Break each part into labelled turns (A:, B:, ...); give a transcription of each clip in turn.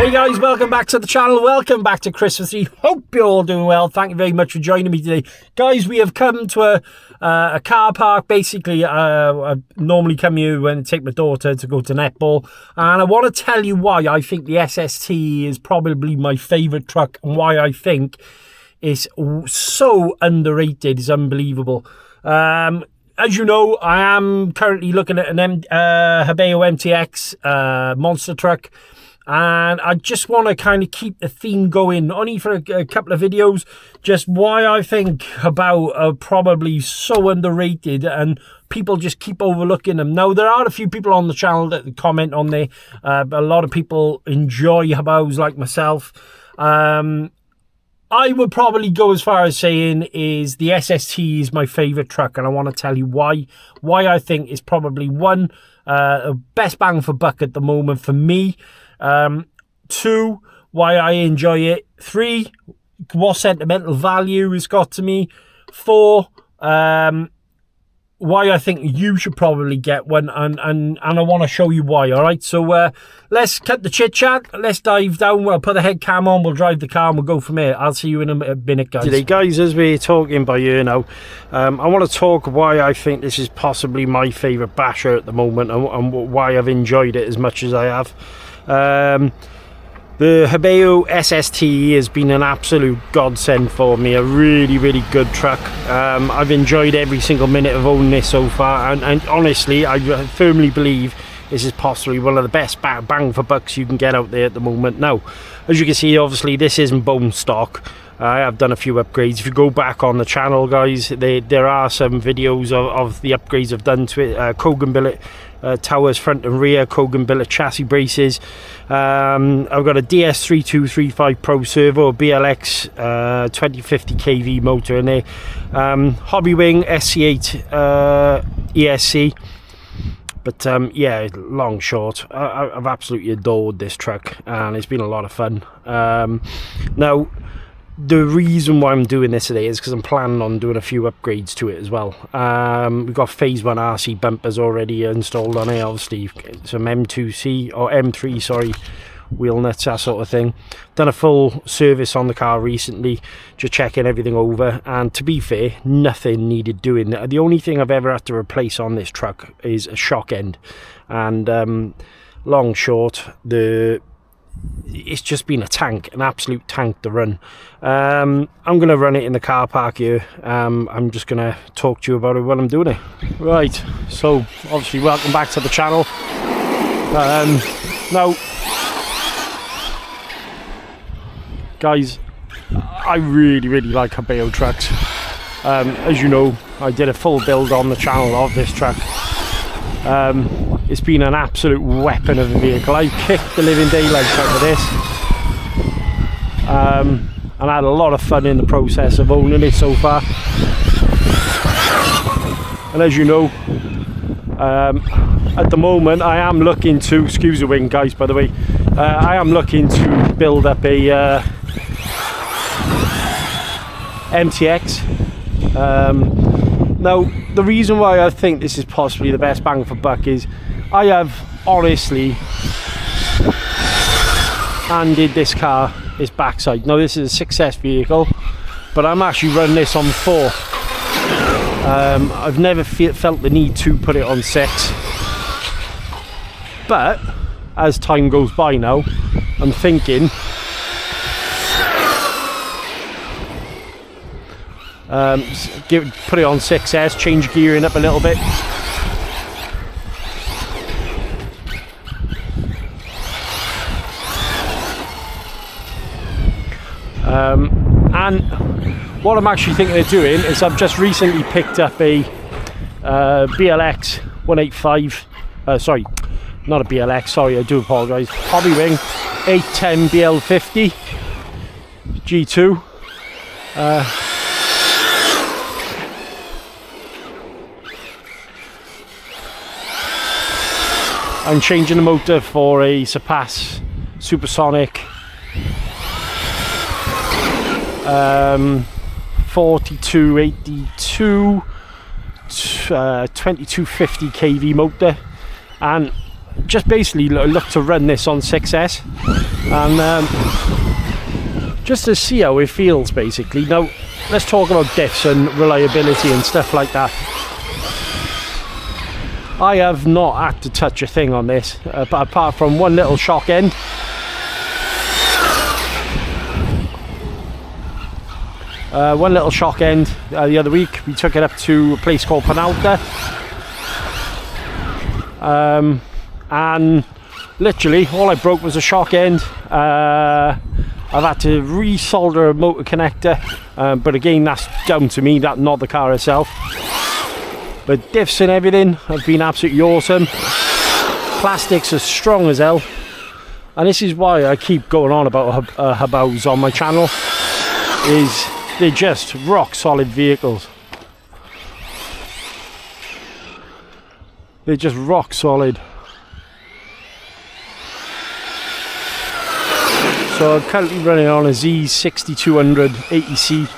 A: Hey guys, welcome back to the channel. Welcome back to ChriswithaC. Hope you're all doing well. Thank you very much for joining me today. Guys, we have come to a car park. Basically, I normally come here when I take my daughter to go to netball. And I want to tell you why I think the SSTE is probably my favourite truck. And why I think it's so underrated. It's unbelievable. As you know, I am currently looking at an Hobao MTX monster truck. And I just want to kind of keep the theme going, only for a couple of videos, just why I think Hobao are probably so underrated and people just keep overlooking them. Now, there are a few people on the channel that comment on there. A lot of people enjoy Hobaos like myself. I would probably go as far as saying is the SST is my favourite truck, and I want to tell you why. Why I think it's probably one, best bang for buck at the moment for me. 2, why I enjoy it. 3, what sentimental value it's got to me. 4, why I think you should probably get one, and I want to show you why. All right, so let's cut the chit chat. Let's dive down. We'll put the head cam on, we'll drive the car, and we'll go from here. I'll see you in a minute, guys. Today, guys, as we're talking by here now, I want to talk why I think this is possibly my favourite basher at the moment, and why I've enjoyed it as much as I have. The Hobao SSTE has been an absolute godsend for me. A really, really good truck. I've enjoyed every single minute of owning this so far, and honestly, I firmly believe this is possibly one of the best bang for bucks you can get out there at the moment. Now, as you can see, obviously this isn't bone stock. I have done a few upgrades. If you go back on the channel, guys, there are some videos of the upgrades I've done to it. Kogan billet towers front and rear, Kogan billet chassis braces. I've got a DS3235 Pro servo, a BLX 2050 kV motor in there. Hobby Wing SC8 ESC. But yeah, long short, I've absolutely adored this truck, and it's been a lot of fun. Now, the reason why I'm doing this today is because I'm planning on doing a few upgrades to it as well. We've got phase 1 RC bumpers already installed on it, obviously some M2C or M3, sorry, wheel nuts, that sort of thing. Done a full service on the car recently, just checking everything over, and to be fair, nothing needed doing. The only thing I've ever had to replace on this truck is a shock end, and long short, it's just been a tank, an absolute tank to run. I'm going to run it in the car park here. I'm just going to talk to you about it when I'm doing it. Right, so obviously welcome back to the channel. Now, guys, I really, really like Hobao trucks. As you know, I did a full build on the channel of this truck. It's been an absolute weapon of a vehicle. I kicked the living daylights out of this, and I had a lot of fun in the process of owning it so far. And as you know, at the moment I am looking to, excuse the wing guys by the way, I am looking to build up a MTX. Now, the reason why I think this is possibly the best bang for buck is I have honestly handed this car its backside. Now, this is a 6S vehicle, but I'm actually running this on 4. I've never felt the need to put it on 6, but as time goes by now, I'm thinking put it on 6S, change gearing up a little bit. And what I'm actually thinking of doing is I've just recently picked up a BLX 185, sorry, not a BLX, sorry, I do apologise, Hobby Wing 810 BL50 G2. I'm changing the motor for a Surpass Supersonic 4282 2250 kV motor, and just basically look to run this on 6S, and just to see how it feels basically. Now let's talk about diffs and reliability and stuff like that. I have not had to touch a thing on this, but apart from one little shock end. One little shock end the other week. We took it up to a place called Penalta, and literally all I broke was a shock end. I've had to resolder a motor connector, but again, that's down to me, not the car itself. But diffs and everything have been absolutely awesome. Plastics are strong as hell, and this is why I keep going on about Hobaos on my channel, is they're just rock solid vehicles. They're just rock solid. So I'm currently running on a Z6200 80C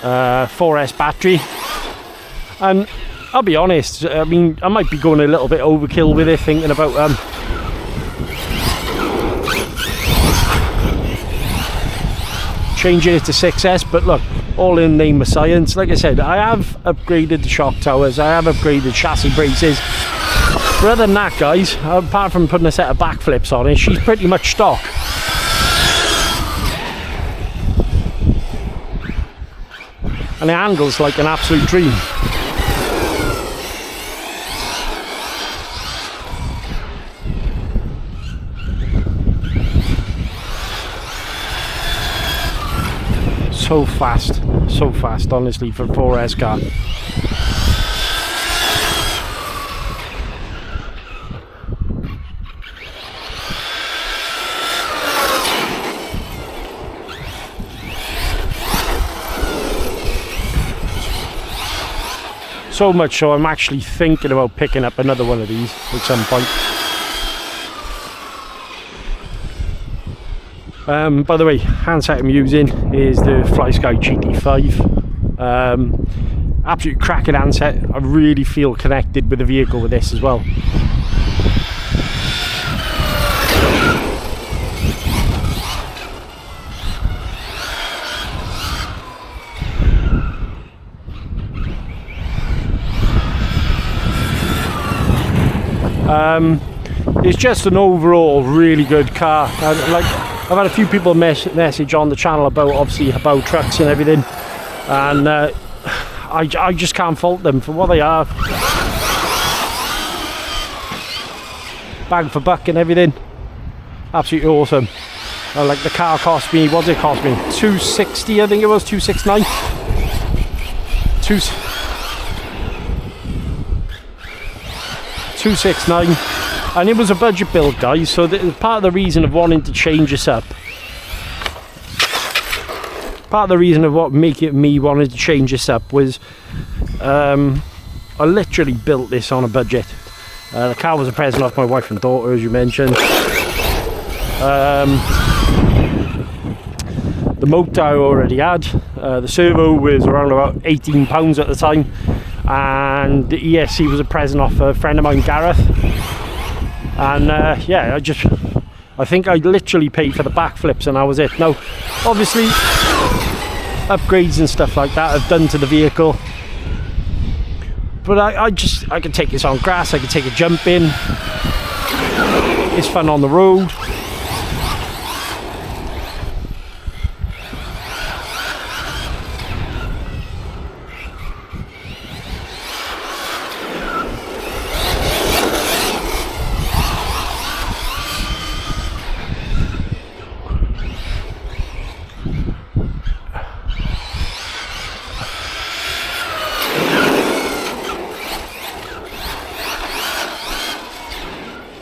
A: 4S battery, and I'll be honest, I mean, I might be going a little bit overkill with it, thinking about changing it to 6S, but look, all in the name of science. Like I said, I have upgraded the shock towers, I have upgraded chassis braces, but other than that, guys, apart from putting a set of backflips on it, she's pretty much stock. And it handles like an absolute dream. So fast, honestly, for a 4S car. So much so I'm actually thinking about picking up another one of these at some point. By the way, handset I'm using is the FlySky GT5. Absolute cracking handset. I really feel connected with the vehicle with this as well. It's just an overall really good car. Like, I've had a few people message on the channel about obviously about trucks and everything, and I just can't fault them for what they are. Bang for buck and everything, absolutely awesome. Like, the car cost me, what did it cost me? 260, I think it was, 269. 269, and it was a budget build, guys. So part of the reason of wanting to change this up, part of the reason of what me wanted to change this up was I literally built this on a budget. The car was a present off my wife and daughter, as you mentioned. The motor I already had. The servo was around about £18 at the time, and the ESC was a present off a friend of mine, Gareth. And yeah, I think I literally paid for the backflips and that was it. Now, obviously, upgrades and stuff like that I've done to the vehicle, but I can take this on grass, I can take a jump in. It's fun on the road.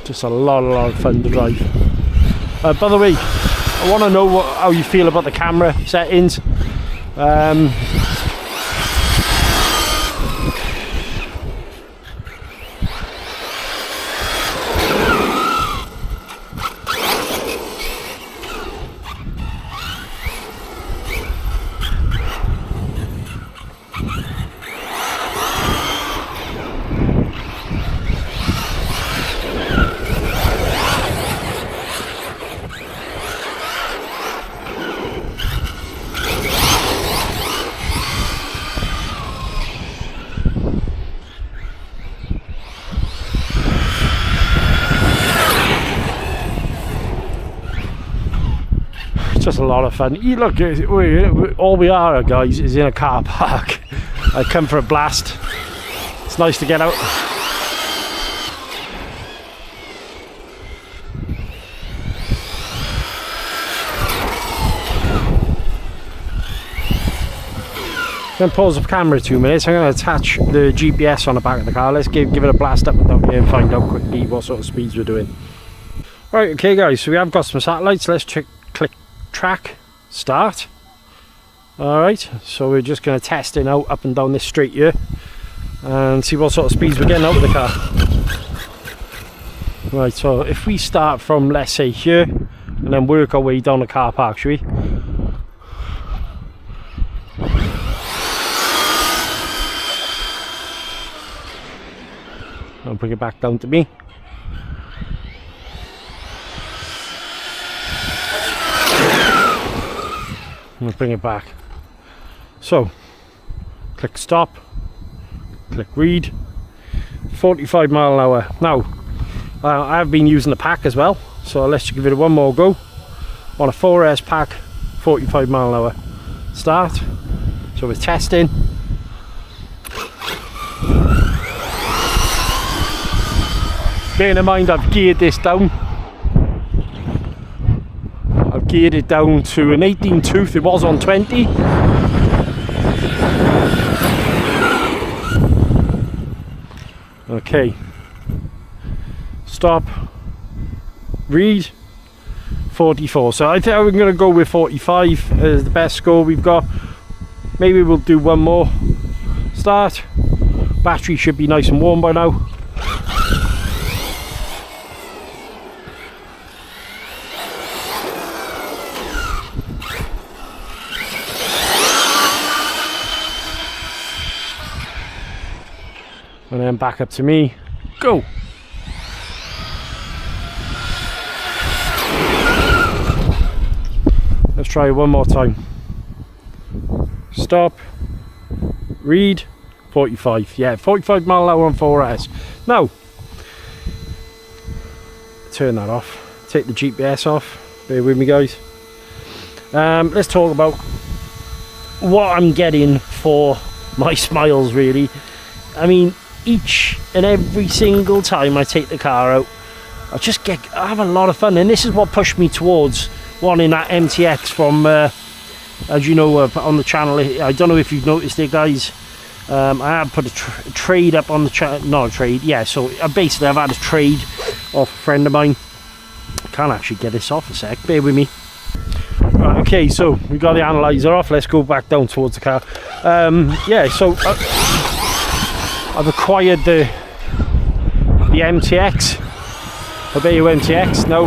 A: Just a lot of fun to drive. By the way, I want to know how you feel about the camera settings. just a lot of fun. You look, all we are, guys, is in a car park. I come for a blast. It's nice to get out. I'm going to pause the camera 2 minutes. I'm going to attach the GPS on the back of the car. Let's give it a blast up and down here and find out quickly what sort of speeds we're doing. Right, okay guys, so we have got some satellites. Let's click track, start. Alright, so we're just going to test it out up and down this straight here and see what sort of speeds we're getting out of the car. Right, so if we start from, let's say, here and then work our way down the car park, shall we? I'll bring it back down to me. I'll bring it back. So, click stop, click read, 45 mile an hour. Now, I have been using the pack as well, so let's give it one more go. On a 4S pack, 45 mile an hour. Start. So we're testing. Bearing in mind I've geared this down. I've geared it down to an 18 tooth, it was on 20. Okay. Stop. Read. 44. So I think I'm going to go with 45 as the best score we've got. Maybe we'll do one more. Start. Battery should be nice and warm by now. And then back up to me. Go! Let's try it one more time. Stop. Read. 45. Yeah, 45 mile an hour on 4S. Now, turn that off. Take the GPS off. Bear with me, guys. Let's talk about what I'm getting for my smiles, really. I mean, each and every single time I take the car out, I have a lot of fun, and this is what pushed me towards wanting that MTX from, as you know, on the channel. I don't know if you've noticed it, guys. I have put a trade up on the channel, not a trade, yeah. So basically, I've had a trade off a friend of mine. I can't actually get this off a sec. Bear with me. Right, okay, so we got the analyzer off. Let's go back down towards the car. Yeah, so. I've acquired the MTX, Hobao MTX. Now,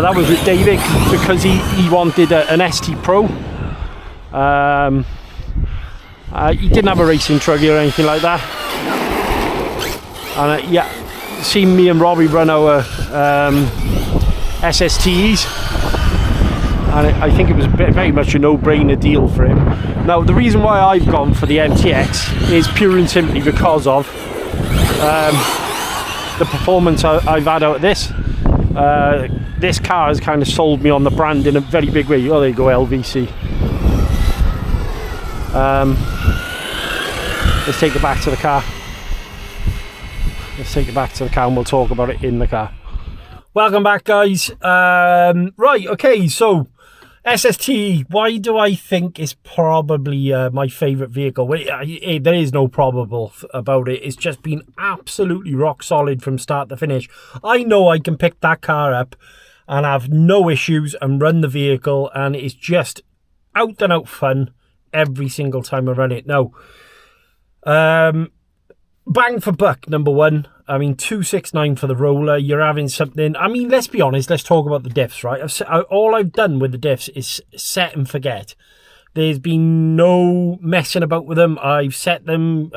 A: that was with David because he wanted an ST Pro. He didn't have a racing truggy or anything like that. And yeah, seen me and Robbie run our SSTEs. And I think it was very much a no-brainer deal for him. Now, the reason why I've gone for the MTX is pure and simply because of the performance I've had out of this. This car has kind of sold me on the brand in a very big way. Oh, there you go, LVC. Let's take it back to the car. Let's take it back to the car and we'll talk about it in the car. Welcome back, guys. Right, okay, so SSTE, why do I think it's probably my favourite vehicle? Well, there is no probable about it. It's just been absolutely rock solid from start to finish. I know I can pick that car up and have no issues and run the vehicle, and it's just out and out fun every single time I run it. Now, bang for buck, number one. I mean, 269 for the roller. You're having something. I mean, let's be honest. Let's talk about the diffs, right? All I've done with the diffs is set and forget. There's been no messing about with them. I've set them,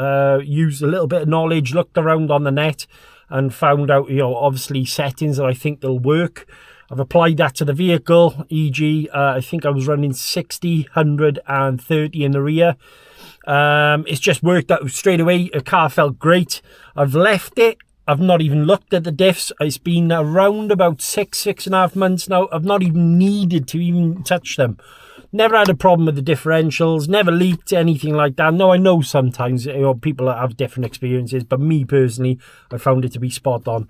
A: used a little bit of knowledge, looked around on the net, and found out, you know, obviously settings that I think they'll work. I've applied that to the vehicle, e.g., I think I was running 60, 100, and 30 in the rear. It's just worked out straight away. The car felt great. I've left it I've not even looked at the diffs. It's been around about 6.5 months now. I've not even needed to even touch them. Never had a problem with the differentials, never leaked, anything like that. No, I know sometimes, you know, people have different experiences, but me personally, I found it to be spot on.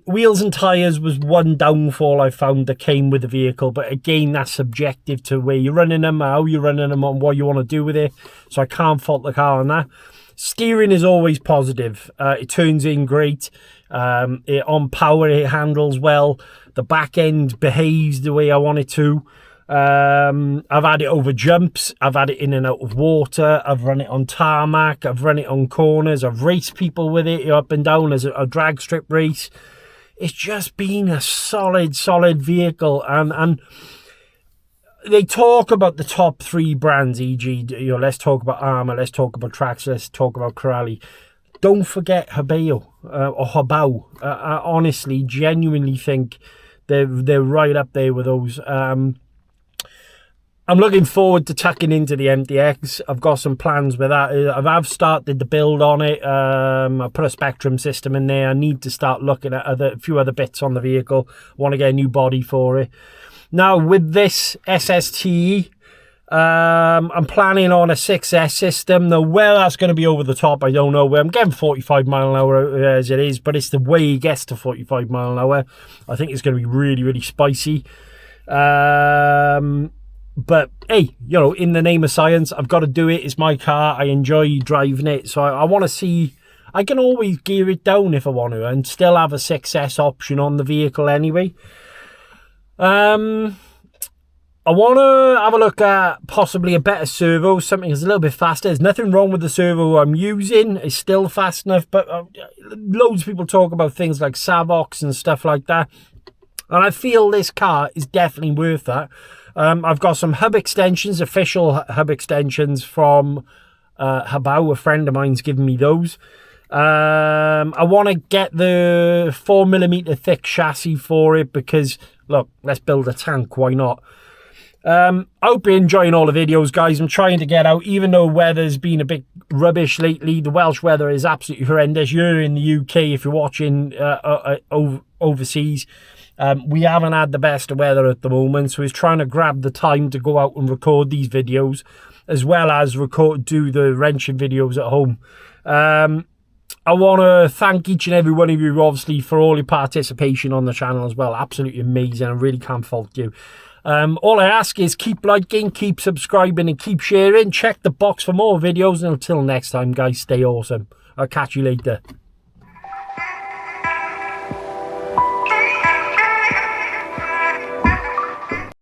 A: Wheels and tyres was one downfall I found that came with the vehicle, but again, that's subjective to where you're running them, how you're running them, and what you want to do with it, so I can't fault the car on that. Steering is always positive. It turns in great. On power, it handles well. The back end behaves the way I want it to. I've had it over jumps. I've had it in and out of water. I've run it on tarmac. I've run it on corners. I've raced people with it up and down as a drag strip race. It's just been a solid vehicle. And they talk about the top 3 brands, e.g., you know, let's talk about Armour, let's talk about Trax, let's talk about Corrali. Don't forget Hobao or Hobao. I honestly, genuinely think they're right up there with those. I'm looking forward to tucking into the MTX. I've got some plans with that. I've started the build on it. I put a Spectrum system in there. I need to start looking at a few other bits on the vehicle. I want to get a new body for it. Now, with this SSTE, I'm planning on a 6S system. Now, where that's going to be over the top, I don't know. I'm getting 45 mile an hour as it is, but it's the way it gets to 45 mile an hour. I think it's going to be really spicy. But hey, you know, in the name of science, I've got to do it. It's my car. I enjoy driving it. So I want to see, I can always gear it down if I want to and still have a 6S option on the vehicle anyway. I want to have a look at possibly a better servo, something that's a little bit faster. There's nothing wrong with the servo I'm using. It's still fast enough, but loads of people talk about things like Savox and stuff like that. And I feel this car is definitely worth that. I've got some hub extensions, official hub extensions from Hobao. A friend of mine's given me those. I want to get the 4mm thick chassis for it because, look, let's build a tank. Why not? I hope you're enjoying all the videos, guys. I'm trying to get out, even though weather's been a bit rubbish lately. The Welsh weather is absolutely horrendous. You're in the UK if you're watching overseas. We haven't had the best of weather at the moment, so he's trying to grab the time to go out and record these videos, as well as do the wrenching videos at home. I want to thank each and every one of you, obviously, for all your participation on the channel as well. Absolutely amazing. I really can't fault you. All I ask is keep liking, keep subscribing, and keep sharing. Check the box for more videos. And until next time, guys, stay awesome. I'll catch you later.